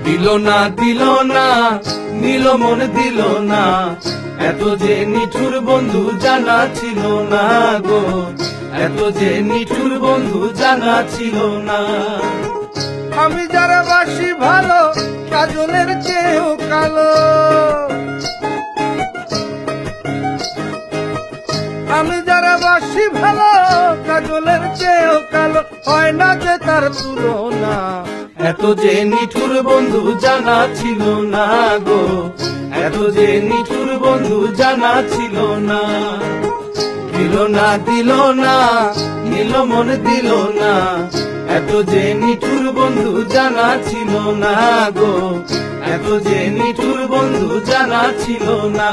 দিল না নিল মন দিল না, এত যে নিঠুর বন্ধু জানা ছিল না গো, এত যে নিঠুর বন্ধু জানা ছিল না। আমি যারা বাসি ভালো কাজলের চেয়েও কালো, আমি যারা বাসি ভালো কাজলের চেয়েও কালো, হয় না যে তার তুলনা। এত যে নিঠুর বন্ধু জানা ছিল না গো, এত যে নিঠুর বন্ধু জানা ছিল না। দিল না নিল মন দিল না, এত যে নিঠুর বন্ধু জানা ছিল না গো, এত যে নিঠুর বন্ধু জানা ছিল না।